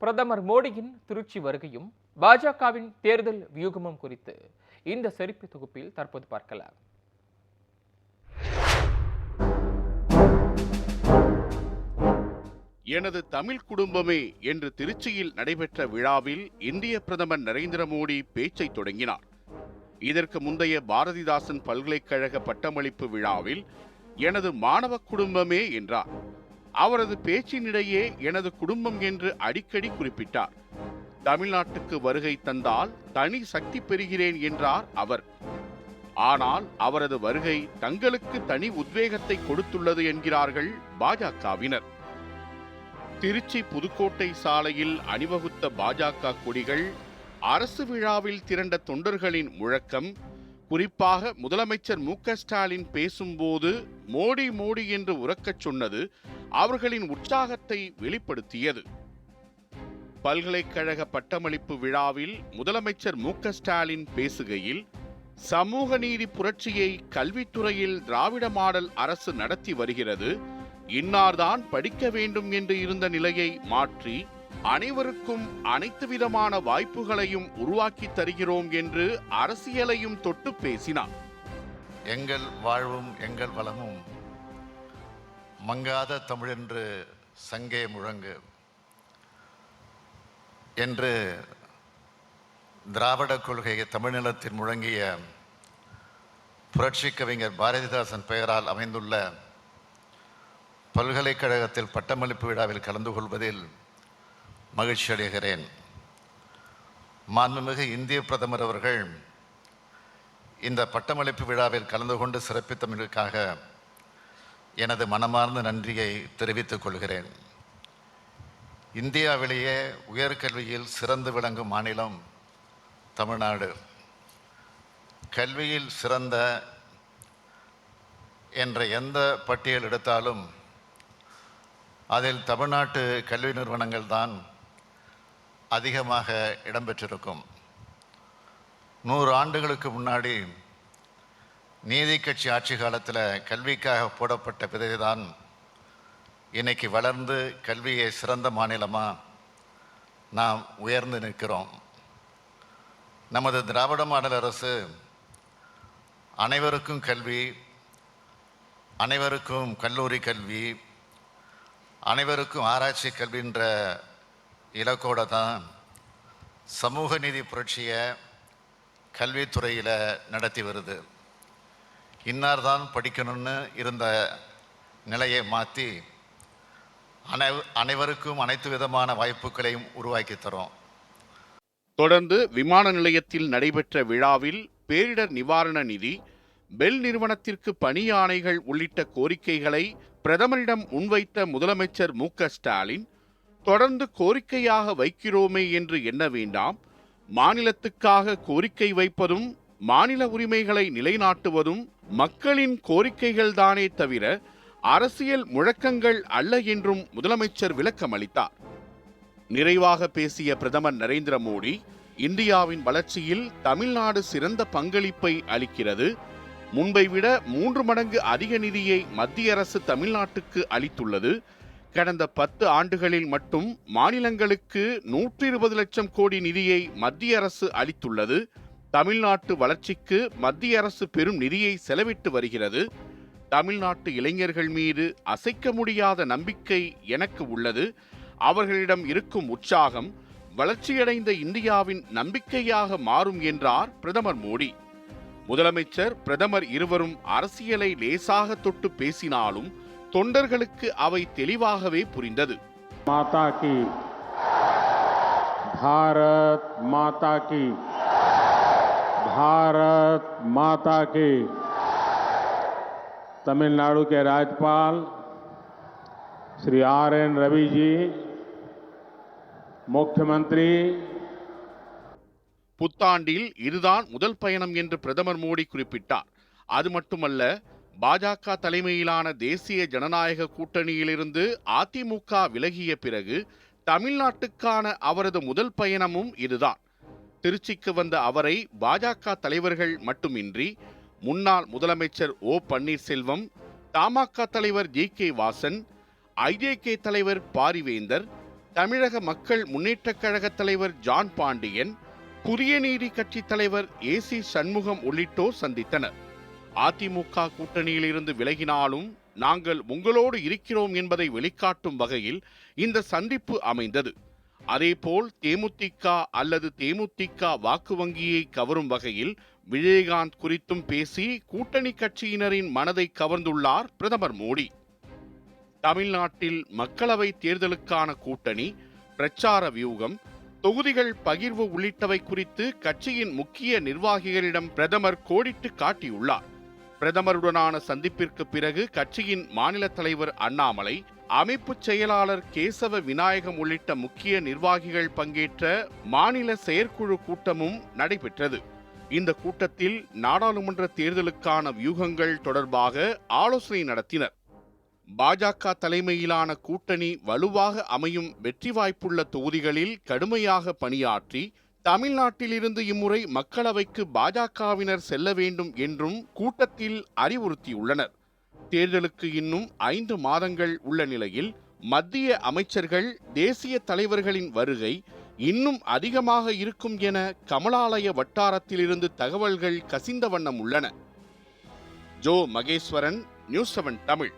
பிரதமர் மோடியின் திருச்சி வருகையும் பாஜகவின் தேர்தல் வியூகமும் குறித்து இந்த சிறப்பு தொகுப்பில் தற்போது பார்க்கலாம். எனது தமிழ் குடும்பமே என்று திருச்சியில் நடைபெற்ற விழாவில் இந்திய பிரதமர் நரேந்திர மோடி பேச்சை தொடங்கினார். இதற்கு முந்தைய பாரதிதாசன் பல்கலைக்கழக பட்டமளிப்பு விழாவில் எனது மாணவ குடும்பமே என்றார். அவரது பேச்சினிடையே எனது குடும்பம் என்று அடிக்கடி குறிப்பிட்டார். தமிழ்நாட்டுக்கு வருகை தந்தால் தனி சக்தி பெறுகிறேன் என்றார் அவர். ஆனால் அவரது வருகை தங்களுக்கு தனி உத்வேகத்தை கொடுத்துள்ளது என்கிறார்கள் பாஜகவினர். திருச்சி புதுக்கோட்டை சாலையில் அணிவகுத்த பாஜக கொடிகள், அரசு விழாவில் திரண்ட தொண்டர்களின் முழக்கம், குறிப்பாக முதலமைச்சர் மு.க.ஸ்டாலின் பேசும்போது மோடி மோடி என்று உரக்கச் சொன்னது அவர்களின் உற்சாகத்தை வெளிப்படுத்தியது. பல்கலைக்கழக பட்டமளிப்பு விழாவில் முதலமைச்சர் மு.க.ஸ்டாலின் பேசுகையில், சமூக நீதி புரட்சியை கல்வித்துறையில் திராவிட மாடல் அரசு நடத்தி வருகிறது, இன்னார்தான் படிக்க வேண்டும் என்று இருந்த நிலையை மாற்றி அனைவருக்கும் அனைத்து விதமான வாய்ப்புகளையும் உருவாக்கி தருகிறோம் என்று அரசியலையும் தொட்டு பேசினார். எங்கள் வாழ்வும் எங்கள் வளமும் மங்காத தமிழென்று சங்கே முழங்கு என்று திராவிட கொள்கையை தமிழ்நிலத்தில் முழங்கிய புரட்சி கவிஞர் பாரதிதாசன் பெயரால் அமைந்துள்ள பல்கலைக்கழகத்தில் பட்டமளிப்பு விழாவில் கலந்து கொள்வதில் மகிழ்ச்சி அடைகிறேன். மாண்புமிகு இந்திய பிரதமர் அவர்கள் இந்த பட்டமளிப்பு விழாவில் கலந்து கொண்டு சிறப்பித்தமைக்காக எனது மனமார்ந்த நன்றியை தெரிவித்துக் கொள்கிறேன். இந்தியாவிலேயே உயர்கல்வியில் சிறந்து விளங்கும் மாநிலம் தமிழ்நாடு. கல்வியில் சிறந்த என்ற எந்த பட்டியல் எடுத்தாலும் அதில் தமிழ்நாட்டு கல்வி நிறுவனங்கள் தான் அதிகமாக இடம்பெற்றிருக்கும். 100 ஆண்டுகளுக்கு முன்னாடி நீதி கட்சி ஆட்சி காலத்தில் கல்விக்காக போடப்பட்ட விதைதான் இன்னைக்கு வளர்ந்து கல்வியை சிறந்த மாநிலமாக நாம் உயர்ந்து நிற்கிறோம். நமது திராவிட மாடல் அரசு அனைவருக்கும் கல்வி, அனைவருக்கும் கல்லூரி கல்வி, அனைவருக்கும் ஆராய்ச்சி கல்வின்ற இலக்கோடு தான் சமூக நீதி புரட்சியை கல்வித்துறையில் நடத்தி வருது. இன்னார் தான் படிக்கணும்னு இருந்த நிலையை மாற்றி அனைவருக்கும் அனைத்து விதமான வாய்ப்புகளையும் உருவாக்கி தரோம். தொடர்ந்து விமான நிலையத்தில் நடைபெற்ற விழாவில் பேரிடர் நிவாரண நிதி, பெல் நிறுவனத்திற்கு பணி ஆணைகள் உள்ளிட்ட கோரிக்கைகளை பிரதமரிடம் முன்வைத்த முதலமைச்சர் மு.க.ஸ்டாலின், தொடர்ந்து கோரிக்கையாக வைக்கிறோமே என்று எண்ண வேண்டாம், மாநிலத்துக்காக கோரிக்கை வைப்பதும் மாநில உரிமைகளை நிலைநாட்டுவதும் மக்களின் கோரிக்கைகள் தானே தவிர அரசியல் முழக்கங்கள் அல்ல என்றும் முதலமைச்சர் விளக்கம் அளித்தார். நிறைவாக பேசிய பிரதமர் நரேந்திர மோடி, இந்தியாவின் வளர்ச்சியில் தமிழ்நாடு சிறந்த பங்களிப்பை அளிக்கிறது, முன்பை விட 3 மடங்கு அதிக நிதியை மத்திய அரசு தமிழ்நாட்டுக்கு அளித்துள்ளது, கடந்த 10 ஆண்டுகளில் மட்டும் மாநிலங்களுக்கு 120 லட்சம் கோடி நிதியை மத்திய அரசு அளித்துள்ளது, தமிழ்நாட்டு வளர்ச்சிக்கு மத்திய அரசு பெரும் நிதியை செலவிட்டு வருகிறது, தமிழ்நாட்டு இளைஞர்கள் மீது அசைக்க முடியாத நம்பிக்கை எனக்கு உள்ளது, அவர்களிடம் இருக்கும் உற்சாகம் வளர்ச்சியடைந்த இந்தியாவின் நம்பிக்கையாக மாறும் என்றார் பிரதமர் மோடி. முதலமைச்சர், பிரதமர் இருவரும் அரசியலை லேசாக தொட்டு பேசினாலும் தொண்டர்களுக்கு அவை தெளிவாகவே புரிந்தது. மாதா கி, பாரத் மாதா கி, भारत माता की। तमिलनाडु के राज्यपाल श्री R.N. रवि जी, मुख्यमंत्री. புத்தாண்டில் இதுதான் முதல் பயணம் என்று பிரதமர் மோடி குறிப்பிட்டார். அது மட்டுமல்ல, பாஜக தலைமையிலான தேசிய ஜனநாயக கூட்டணியிலிருந்து அதிமுக விலகிய பிறகு தமிழ்நாட்டுக்கான அவரது முதல் பயணமும் இதுதான். திருச்சிக்கு வந்த அவரை பாஜக தலைவர்கள் மட்டுமின்றி முன்னாள் முதலமைச்சர் ஓ பன்னீர்செல்வம், தமாக தலைவர் ஜி.கே. வாசன், ஐஜேகே தலைவர் பாரிவேந்தர், தமிழக மக்கள் முன்னேற்றக் கழக தலைவர் ஜான் பாண்டியன், புதிய நீதி கட்சி தலைவர் ஏசி சண்முகம் உள்ளிட்டோர் சந்தித்தனர். அதிமுக கூட்டணியில் இருந்து விலகினாலும் நாங்கள் உங்களோடு இருக்கிறோம் என்பதை வெளிக்காட்டும் வகையில் இந்த சந்திப்பு அமைந்தது. அதேபோல் தேமுதிக அல்லது தேமுதிக வாக்கு வங்கியை கவரும் வகையில் விஜயகாந்த் குறித்தும் பேசி கூட்டணி கட்சியினரின் மனதை கவர்ந்துள்ளார் பிரதமர் மோடி. தமிழ்நாட்டில் மக்களவை தேர்தலுக்கான கூட்டணி, பிரச்சார வியூகம், தொகுதிகள் பகிர்வு உள்ளிட்டவை குறித்து கட்சியின் முக்கிய நிர்வாகிகளிடம் பிரதமர் கோடிட்டு காட்டியுள்ளார். பிரதமருடனான சந்திப்பிற்கு பிறகு கட்சியின் மாநில தலைவர் அண்ணாமலை, அமைப்பு செயலாளர் கேசவ விநாயகம் உள்ளிட்ட முக்கிய நிர்வாகிகள் பங்கேற்ற மாநில செயற்குழு கூட்டமும் நடைபெற்றது. இந்த கூட்டத்தில் நாடாளுமன்ற தேர்தலுக்கான வியூகங்கள் தொடர்பாக ஆலோசனை நடத்தினர். பாஜக தலைமையிலான கூட்டணி வலுவாக அமையும் வெற்றி வாய்ப்புள்ள தொகுதிகளில் கடுமையாக பணியாற்றி தமிழ்நாட்டிலிருந்து இம்முறை மக்களவைக்கு பாஜகவினர் செல்ல வேண்டும் என்றும் கூட்டத்தில் அறிவுறுத்தியுள்ளனர். தேர்தலுக்கு இன்னும் 5 மாதங்கள் உள்ள நிலையில் மத்திய அமைச்சர்கள், தேசிய தலைவர்களின் வருகை இன்னும் அதிகமாக இருக்கும் என கமலாலய வட்டாரத்திலிருந்து தகவல்கள் கசிந்த வண்ணம் உள்ளன. Joe Maheswaran, news 7 Tamil.